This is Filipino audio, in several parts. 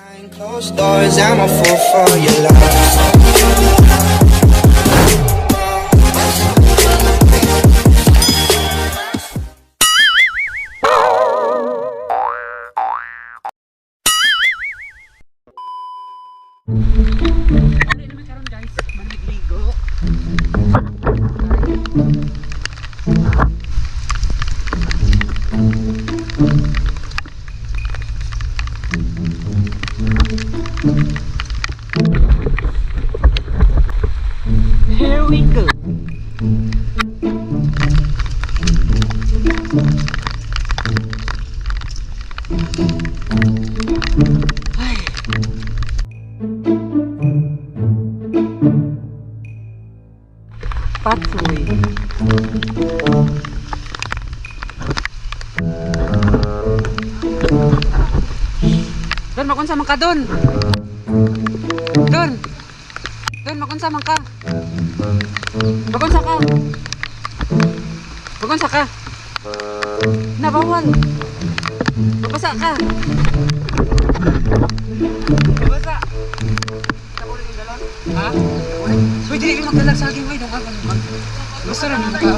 Behind closed doors, I'm a fool for your love. Ano naman karon guys, manligo. Here we go. Pathway. Don, magunsa man ka don. Don. Don, magunsa man ka. Magunsa ka. Magunsa ka. Nabawal. Mabasa ka. Mabasa. Ha? Pwede yung magdalag sa akin, dong ako naman. Gusto rin yung ka.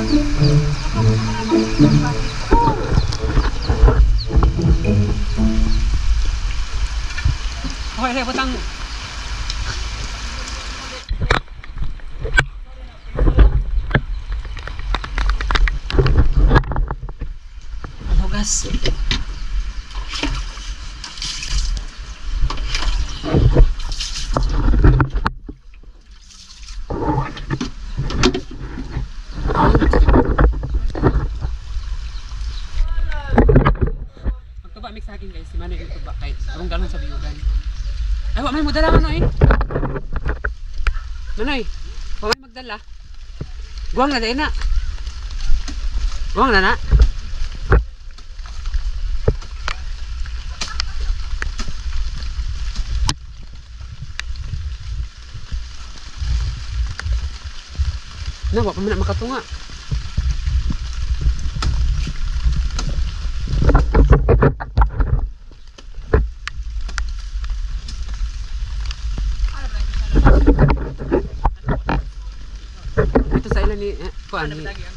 Okay, butang. Hugas. Mix sa akin guys, si Manoy yung tuba kay arong galon sa biyugan. Ay, wala may magdala Manoy. Manoy, wala may magdala. Guwang na dahil na. Guwang na na. Wala pa man makatunga.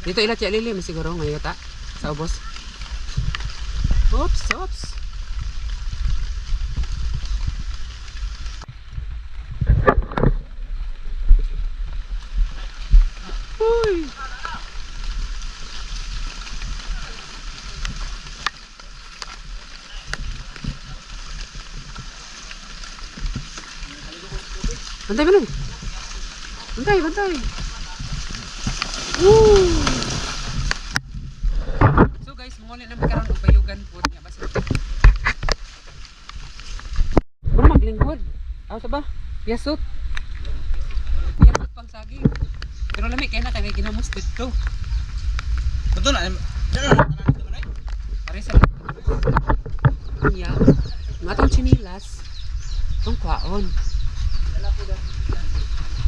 Dito ila Tia Lili siguro ngayon ta sa ubos. Oops, oops. Uy. Bantay ba nun? Bantay, bantay. So guys, muli na magkaroon ng bayugan po niya basta. Ano maglingkod? Aw sa ba? Yasut. Yasut pang saging. Pero lamig kay na kay ginamos dito. Betul na. Pare sa niya. Matong chinilas. Tong kwaon.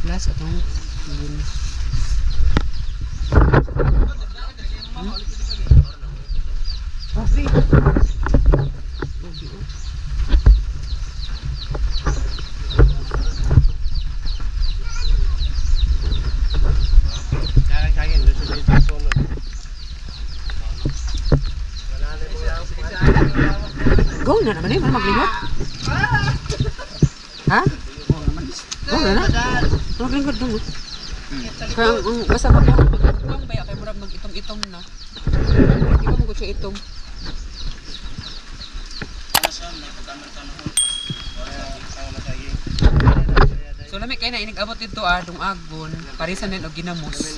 Plus atong Pasti. Go na naman eh, maglingot. Ha? Go na na. Maglingot dong. Kaya basta maglingot ba kay murag mag-itom-itom na. Di ba mo siya itom? So lamig kay na inigabot dito dong agon, parisan din og ginamos.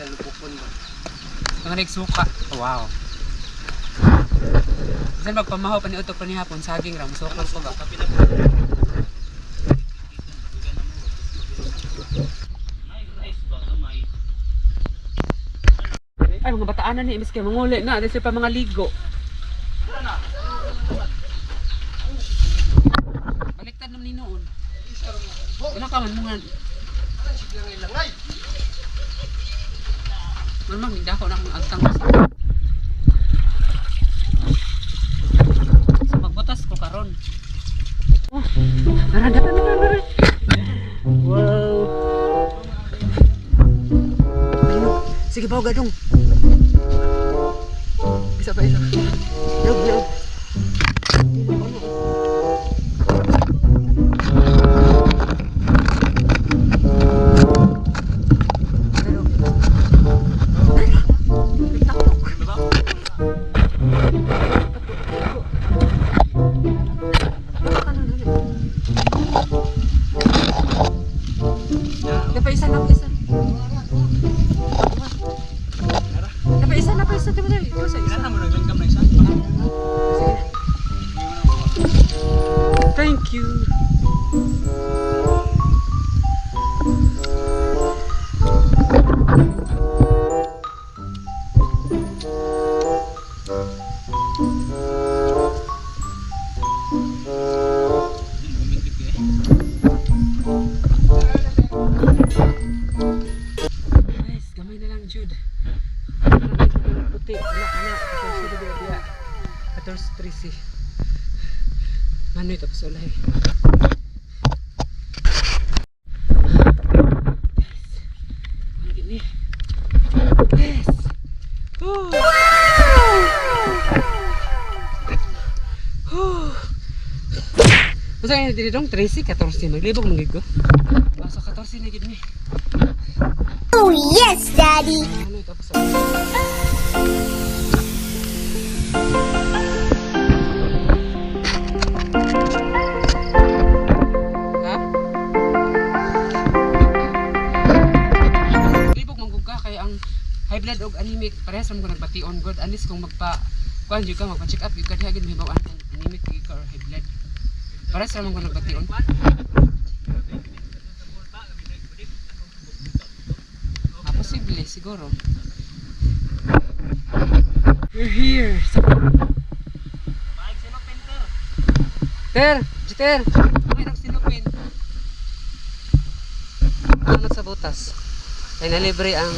Mga nagsuka. Wow. Saan magpamahaw pa ni utok pa ni hapon saging ram sukal ko ba. Ay, mga bataan na ni, miski manguli na, dito pa mga ligo. Baliktad naman ni noon. Ano ka man mga... Mamang, hindi ako na akong agtang sa... So, magbutas ko karon. Oh. Tara. Wow. Ayun. Sige, bawa gadong. Isa pa. Yog. Napaisa. Kailan mo naglanggam na isa? Thank you. Guys, gamay na lang, Jude. Puti, anak. 14:13. Ano ito? Pasulay. Yes! Wow! Masa nga dito dong 13, 14. Maglibog mong gig ko. Basta 14 na gid ni. Oh, yes, Daddy. Ano ito? Pasulay. Ha? Libog manggugka kay ang high blood og anemic parehas ra mo nagbation god anis kung kuan jud ka magpa-check up gyud ka diha gid mahibaw-an kung anemic gyud ka or high blood. Parehas ra mo nagbation. Posible siguro. We're here. Jiter. May nagsinupin. Ano sa butas? Ay nalibre ang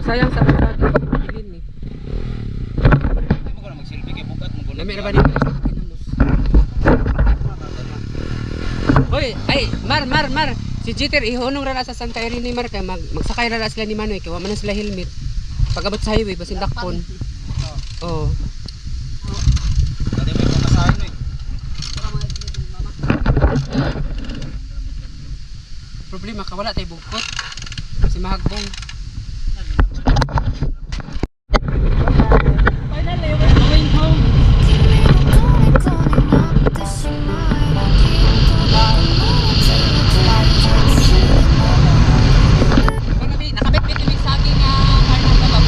sayang sa pasado. Bilin ni. Hindi mo ko na magsilbi kay bukat mo gulo. Dami ra ba ni kinamos? Hoy, ay, Mar. Si Jiter ihunong ra na sa Santa Irene ni Mar kay magsakay ra na sila ni Manoy kay wa man na sila helmet. Pag-abot sa highway basin dakpon. Oh. Dati may pamasahin no eh. Problema ka wala tay bugkot. Si Mahagbong. Finally, we're going home. Nakabit-bit yung sa akin na karnal ka ba?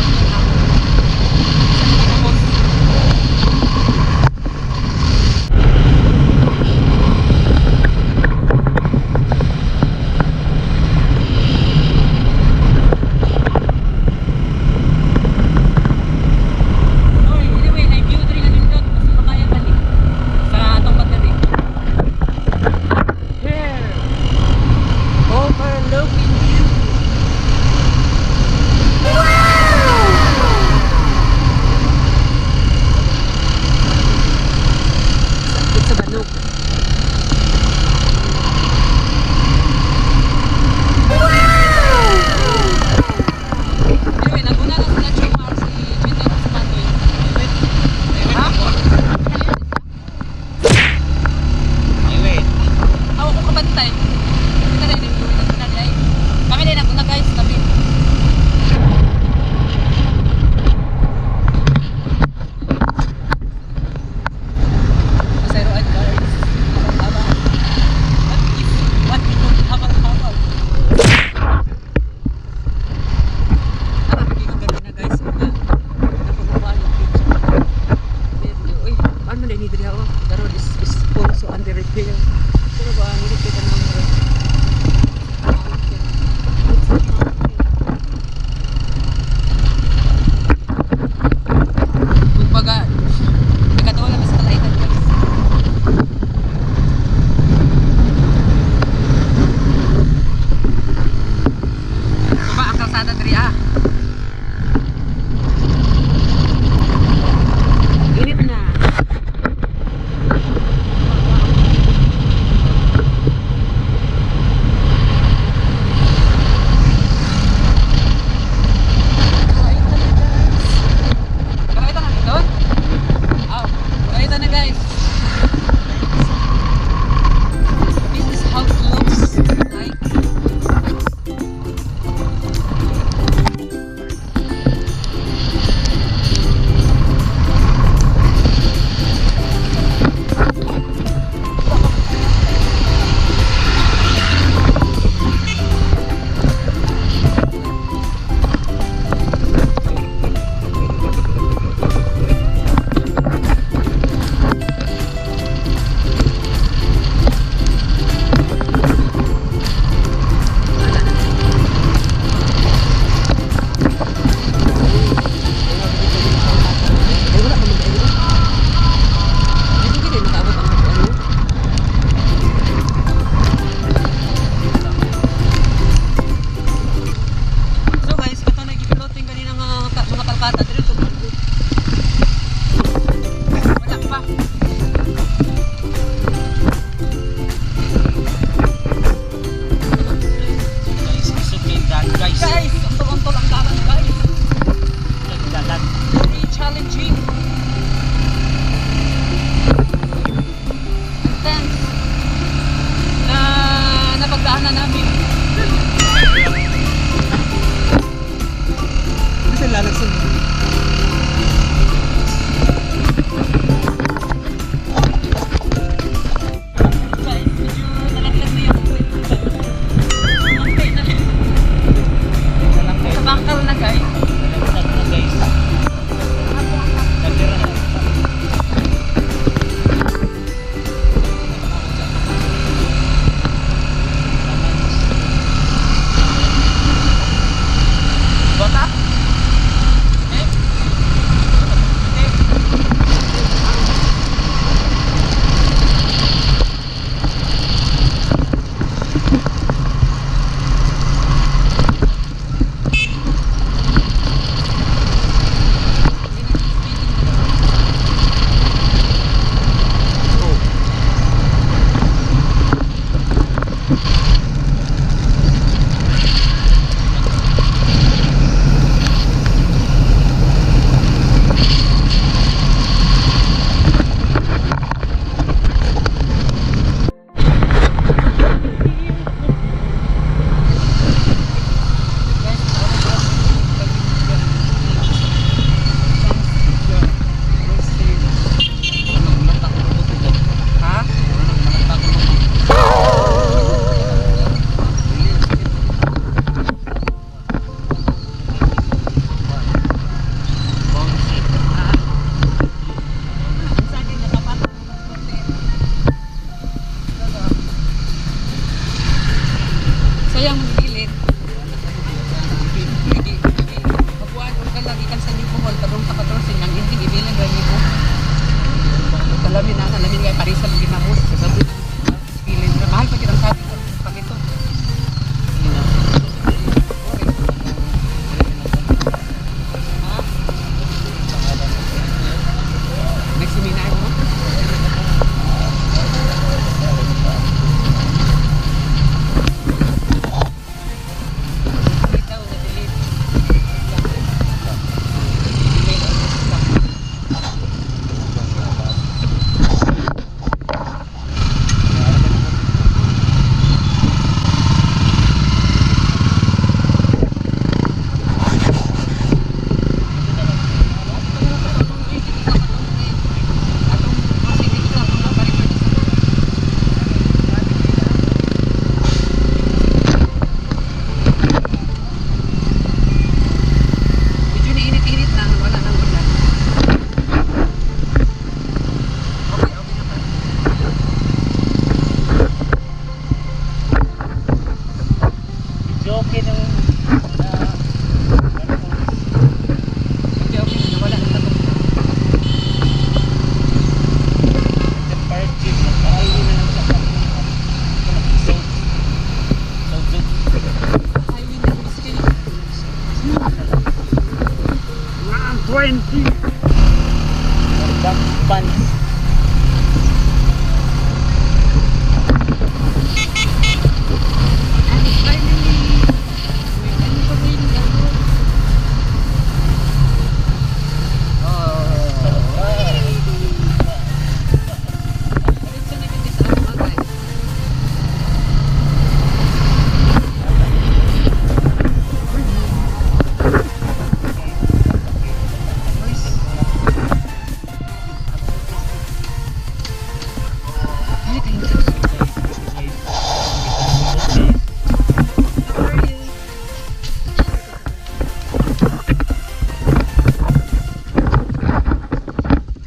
lamin na, lamin kay Parisa lagi na mo sa sabi. Feeling na mahal pa kitang sabi pag ito. Next seminar mo? Medyo niinit-init lang, wala nang ulan. Okay na pala. Okay nung Okay na, wala nang tagok. party na tayo na lang sa Highway na biscuit. 20 Dakpan.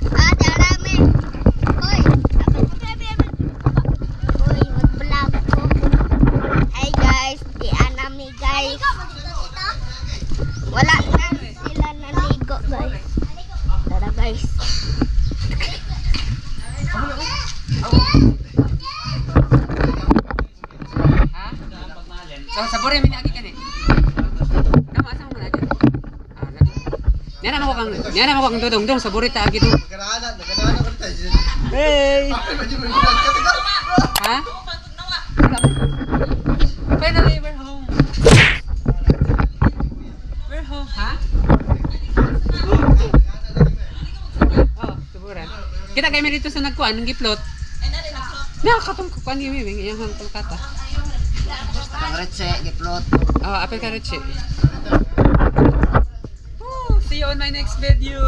Ah, darami. Hoy, hoy, mag-vlog ko. Hi guys, di anami guys. Wala na sila naligo guys. Tara guys. Ha? So, sabore min agi kani. Kamu asa mo lagi? Ah, lagi. Niana mo kang dodong sabore ta agi do. Hey! Ha? Finally, we're home. We're home, ha? Oh, suburan. Kita kay dito sa nagkuan ng giplot. Nakakatong kukuan yung miming, yung hang Kolkata. Ang retse, giplot. Oh, apel ka Richie. See you on my next video.